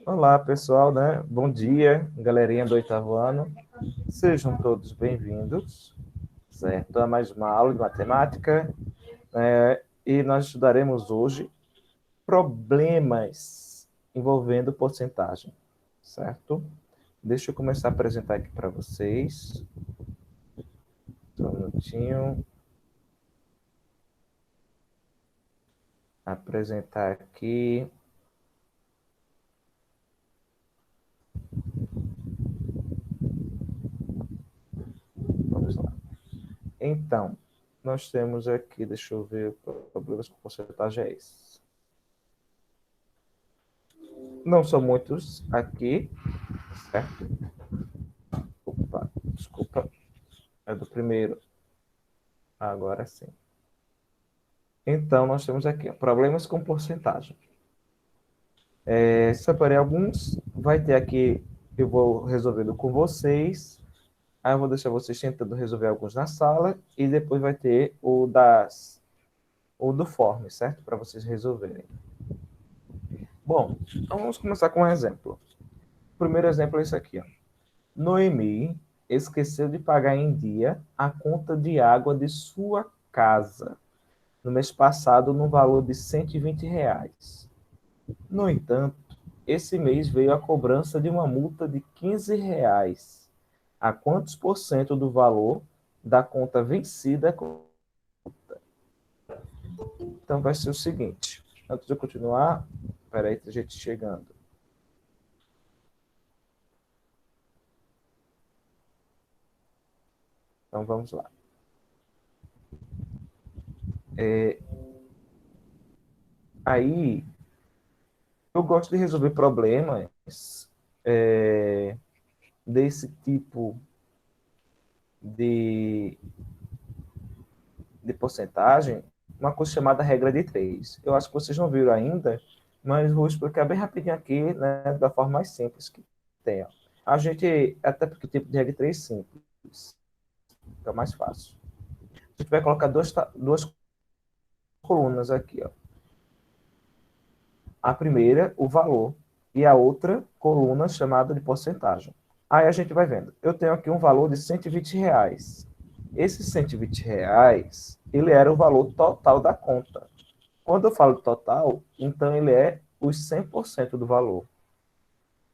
Olá, pessoal, né? Bom dia, galerinha do oitavo ano. Sejam todos bem-vindos, certo? A mais uma aula de matemática, e nós estudaremos hoje problemas envolvendo porcentagem, certo? Deixa eu começar a apresentar aqui para vocês. Só um minutinho. Apresentar aqui. Vamos lá. Então, nós temos aqui, deixa eu ver, problemas com porcentagem é esse. Não são muitos aqui, certo? Opa, desculpa, é do primeiro. Agora sim. Então, nós temos aqui ó, problemas com porcentagem. Separei alguns, vai ter aqui, eu vou resolvendo com vocês, aí eu vou deixar vocês tentando resolver alguns na sala, e depois vai ter o do form, certo? Para vocês resolverem. Bom, então vamos começar com um exemplo. O primeiro exemplo é esse aqui, ó. Noemi esqueceu de pagar em dia a conta de água de sua casa no mês passado no valor de R$ 120. No entanto, esse mês veio a cobrança de uma multa de R$ 15. A quantos por cento do valor da conta vencida? Então vai ser o seguinte. Antes de eu continuar, peraí, tem gente chegando. Então vamos lá. Aí eu gosto de resolver problemas desse tipo de, de porcentagem, uma coisa chamada regra de 3. Eu acho que vocês não viram ainda, mas vou explicar bem rapidinho aqui, né, da forma mais simples que tem. Ó. A gente, até porque o tipo de regra de 3 é simples, fica mais fácil. A gente vai colocar duas colunas aqui. Ó. A primeira, o valor, e a outra coluna chamada de porcentagem. Aí a gente vai vendo. Eu tenho aqui um valor de R$ 120. Esse R$ 120, ele era o valor total da conta. Quando eu falo total, então ele é os 100% do valor.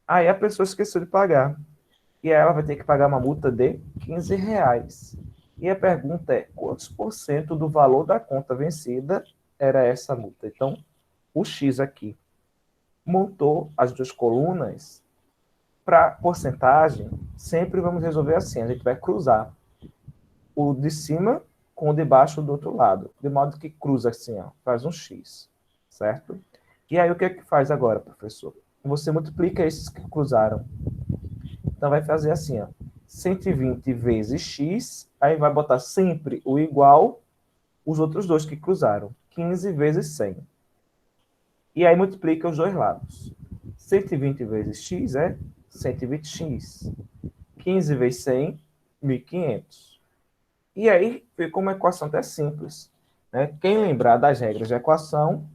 Aí a pessoa esqueceu de pagar. E aí ela vai ter que pagar uma multa de R$ 15. E a pergunta é, quantos por cento do valor da conta vencida era essa multa? Então, o X aqui montou as duas colunas para porcentagem, sempre vamos resolver assim, a gente vai cruzar o de cima com o de baixo do outro lado, de modo que cruza assim, ó, faz um X, certo? E aí o que é que faz agora, professor? Você multiplica esses que cruzaram. Então vai fazer assim, ó, 120 vezes X, aí vai botar sempre o igual os outros dois que cruzaram, 15 vezes 100. E aí multiplica os dois lados. 120 vezes X é 120x. 15 vezes 100, 1.500. E aí fica uma equação até simples. Né? Quem lembrar das regras de equação,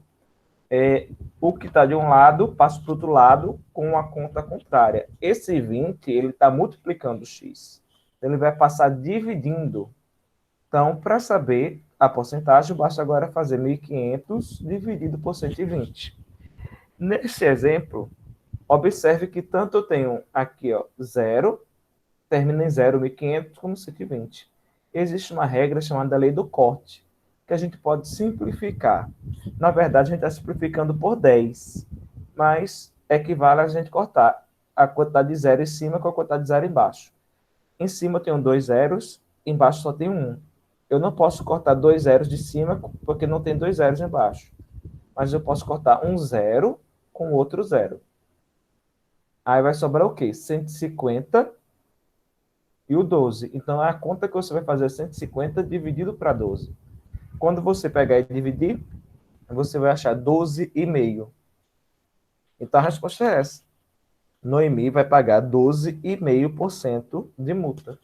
o que está de um lado passa para o outro lado com a conta contrária. Esse 20, ele está multiplicando x. Ele vai passar dividindo. Então, para saber a porcentagem, basta agora fazer 1.500 dividido por 120. Nesse exemplo, observe que tanto eu tenho aqui ó, 0, termina em 0, 1.500, como 120. Existe uma regra chamada lei do corte, que a gente pode simplificar. Na verdade, a gente está simplificando por 10, mas equivale a gente cortar a quantidade de zero em cima com a quantidade de zero embaixo. Em cima eu tenho 2 zeros, embaixo só tem 1. Eu não posso cortar 2 zeros de cima, porque não tem 2 zeros embaixo. Mas eu posso cortar um zero com outro zero. Aí vai sobrar o quê? 150 e o 12. Então, a conta que você vai fazer é 150 dividido para 12. Quando você pegar e dividir, você vai achar 12,5. Então, a resposta é essa. Noemi vai pagar 12,5% de multa.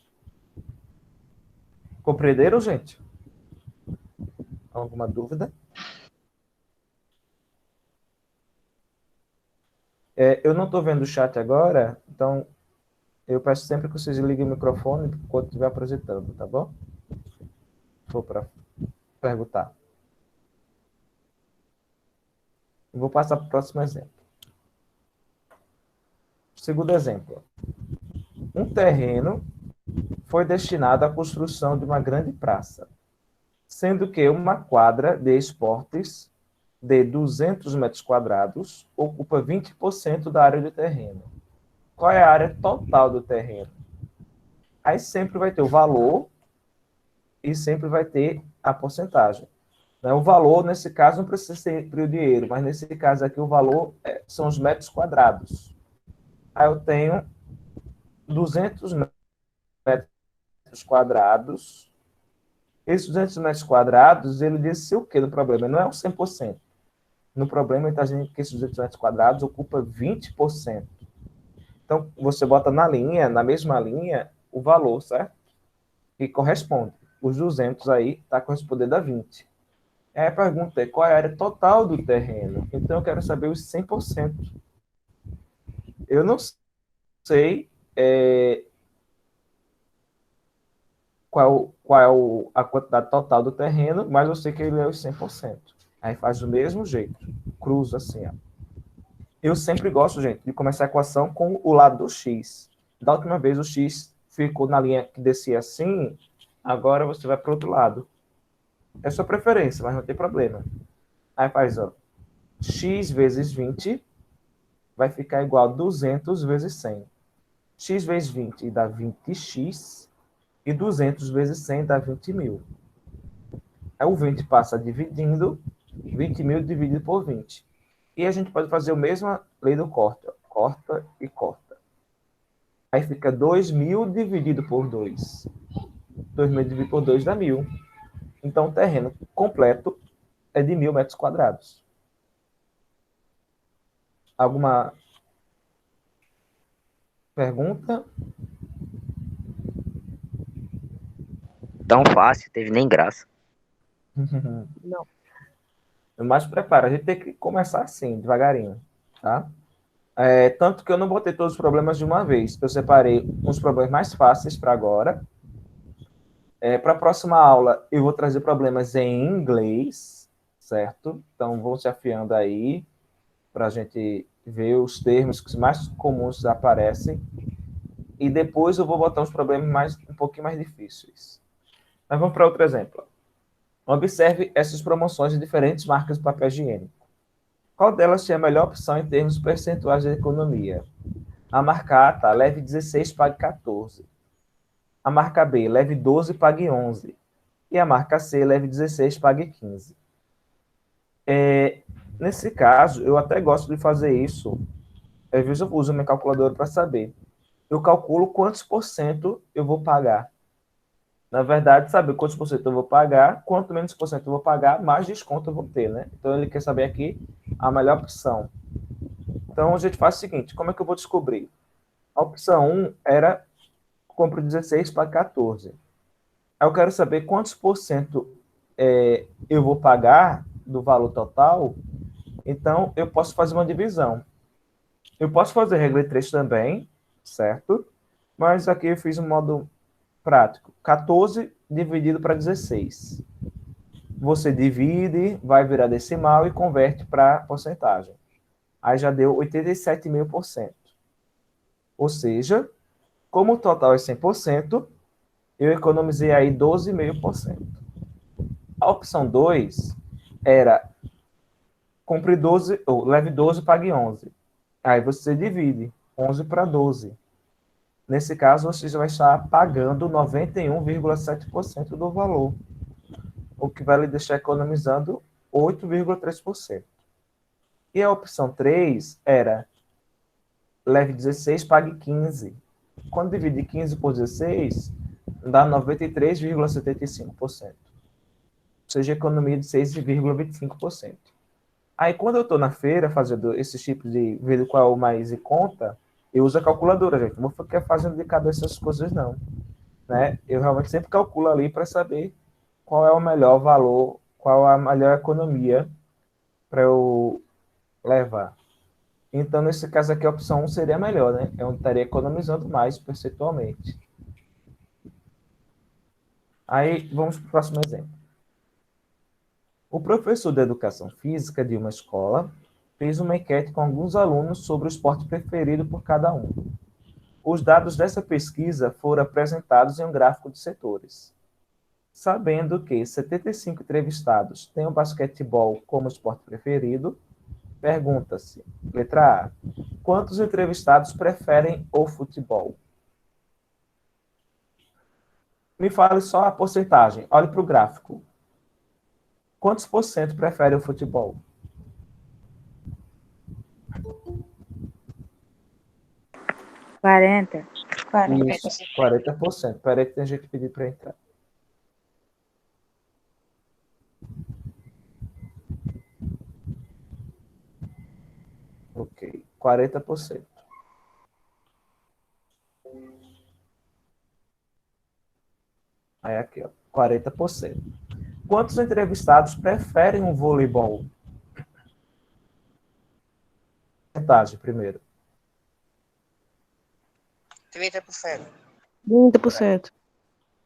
Compreenderam, gente? Alguma dúvida? Eu não estou vendo o chat agora, então eu peço sempre que vocês liguem o microfone enquanto estiver apresentando, tá bom? For para perguntar. Eu vou passar para o próximo exemplo. Segundo exemplo. Um terreno foi destinado à construção de uma grande praça, sendo que uma quadra de esportes de 200 metros quadrados ocupa 20% da área do terreno. Qual é a área total do terreno? Aí sempre vai ter o valor e sempre vai ter a porcentagem. O valor, nesse caso, não precisa ser o dinheiro, mas nesse caso aqui o valor são os metros quadrados. Aí eu tenho 200 metros quadrados. Esses 200 metros quadrados, ele disse o quê no problema? Não é o 100%. No problema, ele está dizendo que esses 200 metros quadrados ocupa 20%. Então, você bota na linha, na mesma linha, o valor, certo? Que corresponde. Os 200 aí está correspondendo a 20. Aí a pergunta é, qual é a área total do terreno? Então, eu quero saber os 100%. Eu não sei qual é a quantidade total do terreno, mas eu sei que ele é os 100%. Aí faz do mesmo jeito. Cruza assim, ó. Eu sempre gosto, gente, de começar a equação com o lado do x. Da última vez o x ficou na linha que descia assim, agora você vai para o outro lado. É sua preferência, mas não tem problema. Aí faz, ó, x vezes 20 vai ficar igual a 200 vezes 100. X vezes 20 dá 20x e 200 vezes 100 dá 20 mil. Aí o 20 passa dividindo, 20 mil dividido por 20. E a gente pode fazer a mesma lei do corte. Ó. Corta e corta. Aí fica 2.000 dividido por 2. 2.000 dividido por 2 dá 1.000. Então o terreno completo é de 1.000 metros quadrados. Alguma pergunta? Tão fácil, teve nem graça. Não. Mas prepara, a gente tem que começar assim, devagarinho, tá? Tanto que eu não botei todos os problemas de uma vez. Eu separei uns problemas mais fáceis para agora. Para a próxima aula, eu vou trazer problemas em inglês, certo? Então, vão se afiando aí para a gente ver os termos que mais comuns aparecem. E depois eu vou botar uns problemas um pouquinho mais difíceis. Mas vamos para outro exemplo. Observe essas promoções de diferentes marcas de papel higiênico. Qual delas tem a melhor opção em termos percentuais de economia? A marca A, tá, leve 16, pague 14. A marca B, leve 12, pague 11. E a marca C, leve 16, pague 15. Nesse caso, eu até gosto de fazer isso. Às vezes eu uso minha calculadora para saber. Eu calculo quantos por cento eu vou pagar. Na verdade, saber quantos por cento eu vou pagar, quanto menos por cento eu vou pagar, mais desconto eu vou ter, né? Então, ele quer saber aqui a melhor opção. Então, a gente faz o seguinte, como é que eu vou descobrir? A opção 1 era compro 16 para 14. Aí eu quero saber quantos por cento eu vou pagar do valor total. Então, eu posso fazer uma divisão. Eu posso fazer regra de 3 também, certo? Mas aqui eu fiz um modo prático. 14 dividido para 16. Você divide, vai virar decimal e converte para porcentagem. Aí já deu 87.000%. Ou seja, como o total é 100%, eu economizei aí 12,5%. A opção 2 era compre 12, ou leve 12, pague 11. Aí você divide 11 para 12. Nesse caso, você já vai estar pagando 91,7% do valor, o que vai lhe deixar economizando 8,3%. E a opção 3 era leve 16, pague 15. Quando dividir 15 por 16, dá 93,75%. Ou seja, economia de 6,25%. Aí, quando eu estou na feira fazendo esses tipos de ver qual é o mais em conta, eu uso a calculadora, gente. Não vou ficar fazendo de cabeça essas coisas, não. Né? Eu realmente sempre calculo ali para saber qual é o melhor valor, qual é a melhor economia para eu levar. Então, nesse caso aqui, a opção 1 seria melhor, né? Eu estaria economizando mais percentualmente. Aí, vamos para o próximo exemplo. O professor de educação física de uma escola fez uma enquete com alguns alunos sobre o esporte preferido por cada um. Os dados dessa pesquisa foram apresentados em um gráfico de setores. Sabendo que 75 entrevistados têm o basquetebol como esporte preferido, pergunta-se, letra A, quantos entrevistados preferem o futebol? Me fale só a porcentagem. Olhe para o gráfico. Quantos por cento preferem o futebol? 40. Isso, 40%. Espera aí que tem gente pedindo para entrar. Ok, 40%. Aí aqui, ó, 40%. Quantos entrevistados preferem o voleibol? Porcentagem primeiro. 30%. 30%.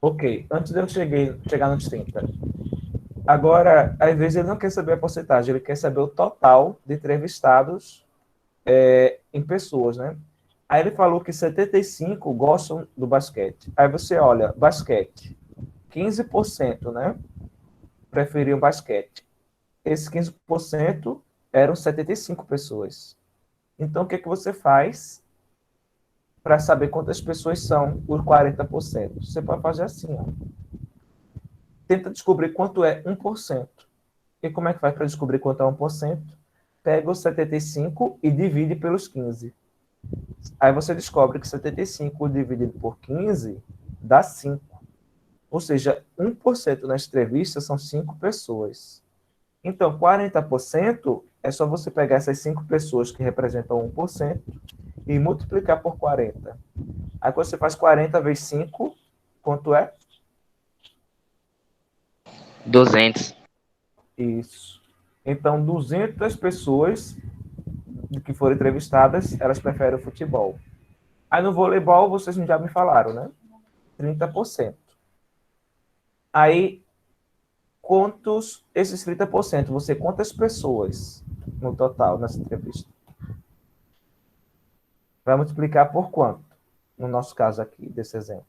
Ok, antes de eu chegar nos 30. Agora, às vezes ele não quer saber a porcentagem, ele quer saber o total de entrevistados em pessoas, né? Aí ele falou que 75 gostam do basquete. Aí você olha, basquete, 15%, né? Preferiam basquete. Esses 15% eram 75 pessoas. Então, o que você faz para saber quantas pessoas são os 40%? Você pode fazer assim, ó. Tenta descobrir quanto é 1%. E como é que faz para descobrir quanto é 1%? Pega os 75 e divide pelos 15. Aí você descobre que 75 dividido por 15 dá 5. Ou seja, 1% nas entrevistas são 5 pessoas. Então, 40% é só você pegar essas 5 pessoas que representam 1% e multiplicar por 40. Aí quando você faz 40 vezes 5, quanto é? 200. Isso. Então, 200 pessoas que foram entrevistadas, elas preferem o futebol. Aí no voleibol, vocês já me falaram, né? 30%. Aí, esses 30%, você quantas pessoas no total nessa entrevista? Vai multiplicar por quanto? No nosso caso aqui, desse exemplo.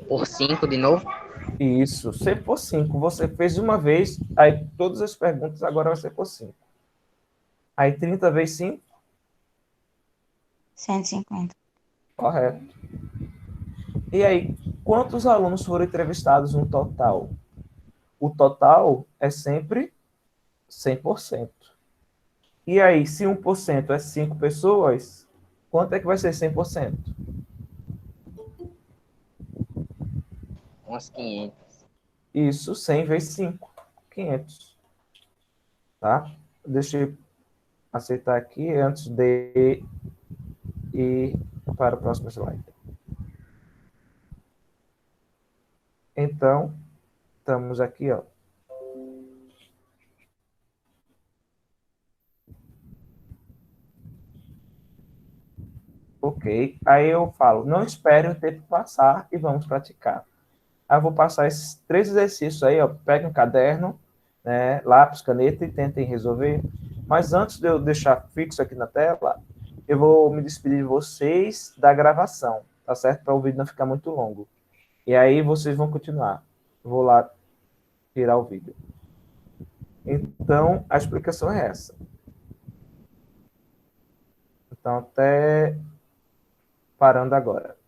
Por 5 de novo? Isso, se for 5, você fez uma vez, aí todas as perguntas agora vai ser por 5. Aí 30 vezes 5? 150. Correto. E aí, quantos alunos foram entrevistados no total? O total é sempre 100%. E aí, se 1% é 5 pessoas, quanto é que vai ser 100%? Umas 500. Isso, 100 vezes 5, 500. Tá? Deixa eu aceitar aqui antes de ir para o próximo slide. Então, estamos aqui, ó. Ok. Aí eu falo, não espere o tempo passar e vamos praticar. Aí eu vou passar esses 3 exercícios aí, ó. Pegue um caderno, né, lápis, caneta e tentem resolver. Mas antes de eu deixar fixo aqui na tela, eu vou me despedir de vocês da gravação, tá certo? Para o vídeo não ficar muito longo. E aí vocês vão continuar. Vou lá tirar o vídeo. Então, a explicação é essa. Então, até parando agora.